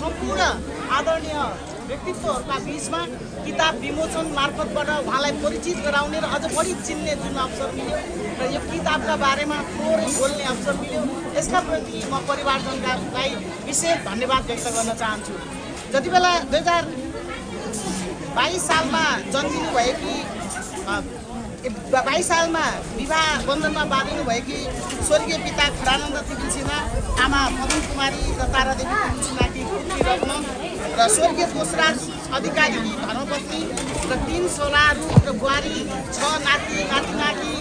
सम्पूर्ण आदरणीय व्यक्तित्वहरूका बीचमा किताब विमोचन मार्फतबाट उहाँलाई परिचित गराउने र अझ बढी चिन्ने जुन अवसर मिल्यो र यो किताबका बारेमा थोरै बोल्ने अवसर मिल्यो यसका प्रति म परिवारजनलाई विशेष धन्यवाद व्यक्त गर्न चाहन्छु। जति बेला 2022 सालमा जन्मिनु भएकी 22 सालमा विवाह बन्धनमा बाँधिनु भएकी स्वर्गीय पिता खडानन्द तिमिल सिन्हा, आमा पवन कुमारी र तारादेवी सिन्हाकी रत्न र स्वर्गीय कोशराज अधिकारीकी धर्मपत्नी र 3 छोराहरू र बुहारी 6 नाति नातिनाकी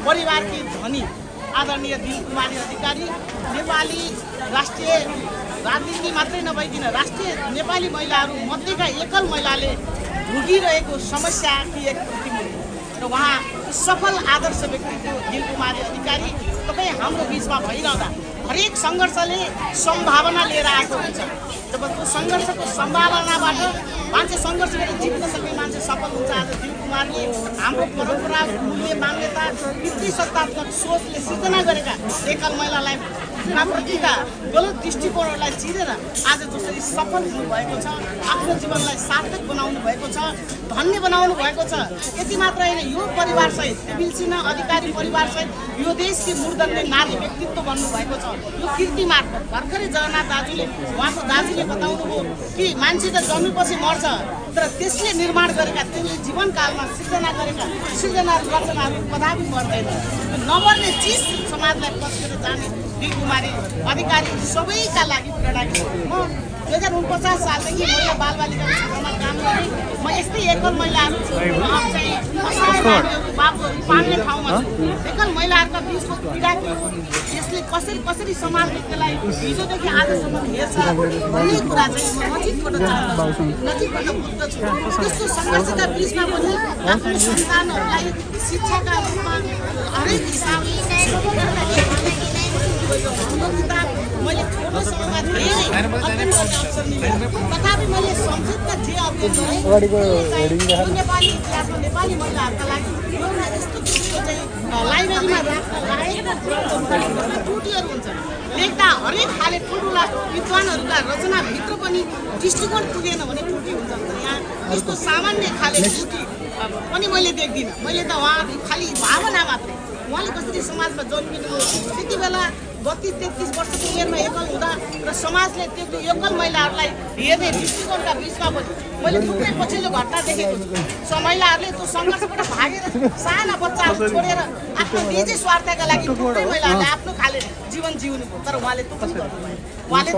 परिवारकी धनी आदरणीय दिलकुमारी अधिकारी नेपाली राष्ट्रिय राजनीति मात्रै नभइकन राष्ट्रिय नेपाली महिलाहरू मध्येका एकल महिलाले भोगिरहेको समस्याकी एक प्रतिमूर्ति र उहाँ सफल आदर्श व्यक्तित्व दिलकुमारी अधिकारी तपाईँ हाम्रो बिचमा भइरहँदा हरेक सङ्घर्षले सम्भावना लिएर आएको हुन्छ। जब त्यो सङ्घर्षको सम्भावनाबाट मान्छे सङ्घर्ष गरेर जित्न सक्ने मान्छे सफल हुन्छ। आज दिलकुमारले हाम्रो परम्परा मूल्य मान्यता पितृसत्तात्मक सोचले सिर्जना गरेका एकल महिलालाई प्रतिका गलत दृष्टिकोणहरूलाई चिरेर आज जसरी सफल हुनुभएको छ, आफ्नो जीवनलाई सार्थक बनाउनु भएको छ, धन्य बनाउनु भएको छ। यति मात्र होइन, यो परिवारसहित तिमिल सिन्हा अधिकारी परिवारसहित यो देशकी मूर्धन्य नारी व्यक्तित्व बन्नुभएको छ। यो कीर्ति मार्फत भर्खरै जगन्नाथ दाजुले उहाँको दाजुले बताउनुभयो कि मान्छे त जन्मेपछि मर्छ, तर त्यसले निर्माण गरेका त्यसले जीवनकालमा सिर्जना गरेका सृजना रचनाहरू कदापि मर्दैन। नमर्ने चिज समाजलाई पस्केर जाने दिलकुमारी अधिकारी सबैका लागि प्रेरणा हो। म 2049 सालदेखि महिला बालबालिका क्षेत्रमा काम गरेँ। म यस्तै एकल महिलाहरू चाहिँ असहाय बाबुहरू पाल्ने ठाउँमा छु। एकल महिलाहरूका बिचको पीडा के हो, यसले कसरी समाजले त्यसलाई हिजोदेखि आजसम्म हेर्छ भन्ने कुरा चाहिँ म नजिकबाट बुझ्दछु। त्यस्तो सङ्घर्षका बिचमा पनि आफ्नो सन्तानहरूलाई शिक्षाका रूपमा हरेक हिसाबले किताब मैले छोटो समयमा धेरै अध्ययन गर्ने अवसर मिल्यो। तथापि मैले संसदका जे अध्ययन गरेँ नेपाली इतिहासमा नेपाली महिलाहरूका लागि एउटा यस्तो किसिमको चाहिँ लाइब्रेरीमा राख्न लागेको त्रुटिहरू हुन्छ। लेख्दा हरेक खाले ठुल्ठुला विद्वानहरूका रचनाभित्र पनि दृष्टिकोण पुगेन भने त्रुटि हुन्छ। यहाँ यस्तो सामान्य खाले त्रुटि पनि मैले देख्दिनँ। मैले त उहाँ खालि भावना मात्रै उहाँले कसरी समाजमा जन्मिनु त्यति बेला 32-33 वर्षको उमेरमा एकल हुँदा र समाजले त्यो एकल महिलाहरूलाई हेर्ने दृष्टिकोणका बिचमा पनि मैले थुप्रै पछिल्लो घटना देखेको छु। महिलाहरूले त्यो सङ्घर्षबाट भागेर साना बच्चाहरू छोडेर आफ्नो निजी स्वार्थका लागि थुप्रै महिलाहरूले आफ्नो खाले जीवन जिउनु भयो। तर उहाँले त्यो पनि गर्नुभयो। उहाँले त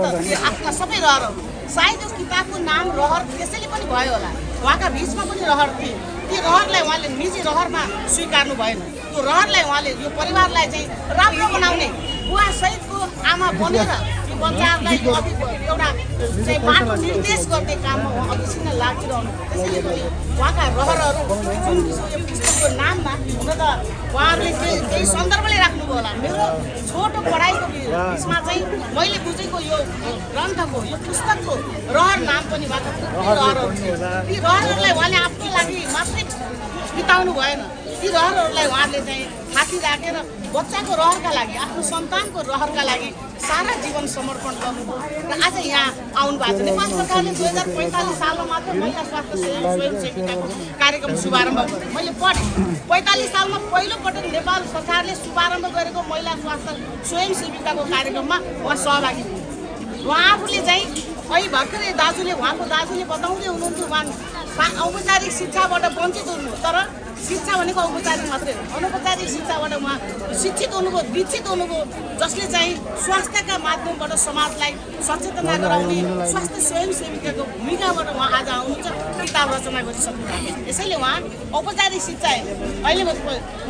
आफ्ना सबै रहरहरू, सायद यो किताबको नाम रहर त्यसैले पनि भयो होला, उहाँका बिचमा पनि रहर थिए। ती रहरलाई उहाँले निजी रहरमा स्वीकार्नु भएन। त्यो रहरलाई उहाँले यो परिवारलाई चाहिँ राम्रो बनाउने बुवा सहितको आमा बनेर यो बच्चाहरूलाई एउटा चाहिँ बाटो निर्देश गर्ने काममा उहाँ अविच्छिन्न लागिरहनु। त्यसैले पनि उहाँका रहरहरू जुन यो पुस्तकको नाममा हुन त उहाँहरूले केही सन्दर्भले राख्नुभयो होला। मेरो छोटो पढाइको बिचमा चाहिँ मैले बुझेको यो ग्रन्थको यो पुस्तकको रहर नाम पनि उहाँको रहरहरू थियो। ती रहरहरूलाई उहाँले आफ्नो लागि मात्रै बिताउनु भएन। ती रहरहरूलाई उहाँले चाहिँ थाकी राखेर बच्चाको रहरका लागि, आफ्नो सन्तानको रहरका लागि सारा जीवन समर्पण गर्नुभयो र आज यहाँ आउनु भएको छ। नेपाल सरकारले 2045 सालमा मात्र महिला स्वास्थ्य स्वयंसेविकाको कार्यक्रम शुभारम्भ गर्यो। मैले पढेँ 45 सालमा पहिलोपटक नेपाल सरकारले शुभारम्भ गरेको महिला स्वास्थ्य स्वयंसेविकाको कार्यक्रममा उहाँ सहभागी हुनु। उहाँ आफूले चाहिँ अहिले भर्खरै उहाँको दाजुले बताउँदै हुनुहुन्थ्यो उहाँ औपचारिक शिक्षाबाट वञ्चित हुनुभयो। तर शिक्षा भनेको औपचारिक मात्रै हो, अनौपचारिक शिक्षाबाट उहाँ शिक्षित हुनुभयो, दीक्षित हुनुभयो, जसले चाहिँ स्वास्थ्यका माध्यमबाट समाजलाई सचेतना गराउने स्वास्थ्य स्वयंसेविकाको भूमिकाबाट उहाँ आज आउनुहुन्छ, किताब रचना गरिसक्नु भएको छ। यसैले उहाँ औपचारिक शिक्षा अहिले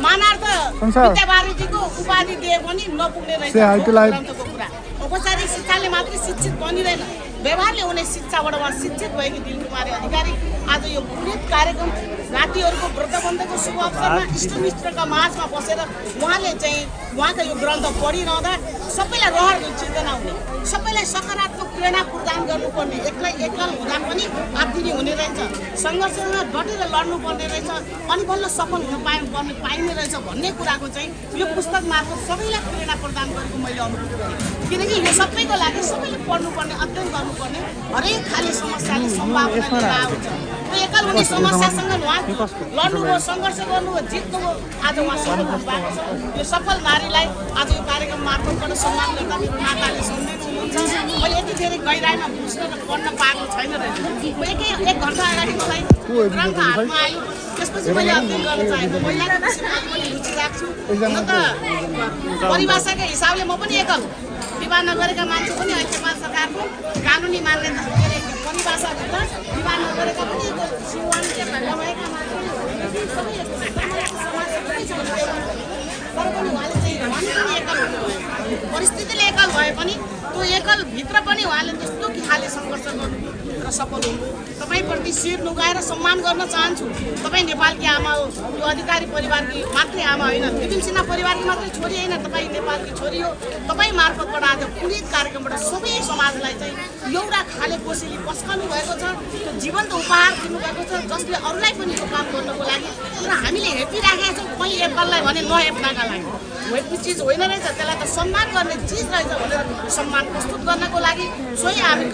मानार्थ विद्यावारिधीको उपाधि दिए पनि नपुग्ने रहेछ ग्रन्थको कुरा। औपचारिक शिक्षाले मात्रै शिक्षित बनिँदैन, व्यवहारले हुने शिक्षाबाट उहाँ शिक्षित भएकी दिलकुमारी अधिकारी आज यो विविध कार्यक्रम नातिहरूको व्रतबन्धको शुभ अवसरमा इष्टमित्रका माझमा बसेर उहाँले चाहिँ उहाँका यो ग्रन्थ पढिरहँदा सबैलाई रहर चिन्तना हुने, सबैलाई सकारात्मक प्रेरणा प्रदान गर्नुपर्ने, एकल हुँदा पनि आत्तिने हुने रहेछ, सङ्घर्षमा डटेर लड्नुपर्ने रहेछ, अनि बल्ल सफल हुन पाइने रहेछ भन्ने कुराको चाहिँ यो पुस्तक मार्फत सबैलाई प्रेरणा प्रदान गरेको मैले अनुभव गरेँ। किनकि यो सबैको लागि सबैले पढ्नुपर्ने, अध्ययन गर्नुपर्ने, हरेक खाले समस्याले सम्भावना लिएर आउँछ। त्यो एकल हुने समस्यासँग उहाँ लड्नुभयो, सङ्घर्ष गर्नुभयो, जित्नुभयो, आज उहाँ सफल हुनुभएको छ। यो सफल नारीलाई आज यो कार्यक्रम मार्फतबाट सम्मान गर्दा मेरो माताले सम्झिनु हुनुहुन्छ। मैले यति धेरै गहिराइमा बुझ्न र पढ्न पाएको छैन रहेछ। म एक घन्टा अगाडि मलाई ग्रन्थ हातमा आयो, त्यसपछि मैले अध्ययन गर्न चाहेको महिलाको विषयमा पनि रुचि राख्छु। हुन त परिभाषाकै हिसाबले म पनि एकल हुँ। विवाह नगरेका मान्छे पनि अहिले नेपाल सरकारको कानुनी मान्यता परिभाषाभित्र विवाह नगरेका पनि एकल, शिवान नभएका मान्छे सबै एकल, समाज सबै छ। तर पनि उहाँले चाहिँ उहाँ पनि एकल हुनुभयो, परिस्थितिले एकल भए पनि त्यो एकल भित्र पनि उहाँले त्यस्तो खाले सङ्घर्ष गर्नु र सफल हुनु। तपाईँप्रति शिर नुगाएर सम्मान गर्न चाहन्छु। तपाईँ नेपालकी आमा हो, यो अधिकारी परिवारकी मात्रै आमा होइन, विपिन सिन्हा परिवारकी मात्रै छोरी होइन, तपाईँ नेपालकी छोरी हो। तपाईँ मार्फतबाट आज पीडित कार्यक्रमबाट सबै समाजलाई चाहिँ एउटा खाले कोसेली पस्कनु भएको छ, त्यो जीवन्त उपहार दिनुभएको छ, जसले अरूलाई पनि यो काम गर्नको लागि। तर हामीले हेपिराखेका छौँ कहीँ एकललाई भने नहेप्नका लागि। हेप्ने चिज होइन रहेछ, त्यसलाई त सम्मान गर्ने चिज रहेछ भनेर सम्मान प्रस्तुत गर्नको लागि। सोही हामी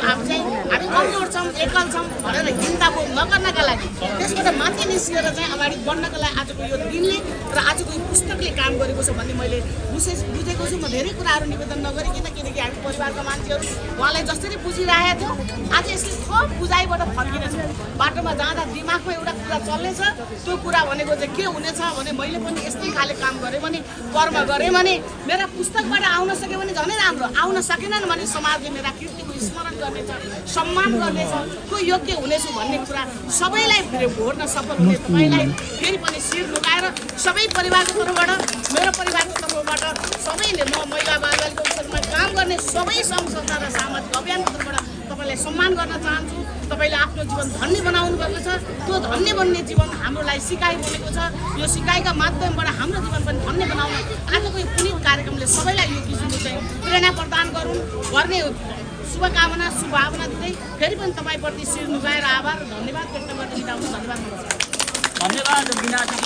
कमजोर छौँ, एकल छौँ भनेर हिंसा नगर्नका लागि, त्यसबाट माथि निस्किएर चाहिँ अगाडि बढ्नका लागि आजको यो दिनले र आजको यो पुस्तकले काम गरेको छ भन्ने मैले बुझेको छु। म धेरै कुराहरू निवेदन नगरिकन, किनकि हामी परिवारका मान्छेहरू उहाँलाई जसरी बुझिरहेको थियो, आज यसले थप बुझाइबाट फर्किनेछ। बाटोमा जाँदा दिमागमा एउटा कुरा चल्नेछ, त्यो कुरा भनेको चाहिँ के हुनेछ भने मैले पनि यस्तै खाले काम गरेँ भने, कर्म गरेँ भने, मेरा पुस्तकबाट आउन सक्यो भने झनै राम्रो, आउन सकेनन् भने समाजले मेरा कृतिको स्मरण गर्नेछ, सम्मान गर्नेछ, को योग्य हुनेछु भन्ने कुरा सबैलाई भोर्न सफल हुने तपाईँलाई फेरि पनि शिर नुगाएर सबै परिवारको तर्फबाट, मेरो परिवारको तर्फबाट, सबैले म महिला बालबालिका क्षेत्रमा काम गर्ने सबै सङ्घ संस्था र सामाजिक अभियानको तर्फबाट तपाईँलाई सम्मान गर्न चाहन्छु। तपाईँले आफ्नो जीवन धन्य बनाउनु भएको छ, त्यो धन्य बन्ने जीवन हाम्रो लागि सिकाइ बनेको छ। यो सिकाइका माध्यमबाट हाम्रो जीवन पनि धन्य बनाउन आजको यो पुनित कार्यक्रमले सबैलाई यो किसिमको चाहिँ प्रेरणा प्रदान गर्ने शुभकामना शुभभावना दिँदै फेरि पनि तपाईँप्रति शिर नुगाएर आभार धन्यवाद व्यक्त गर्दै बिदा हुनु। धन्यवाद। धन्यवाद बिना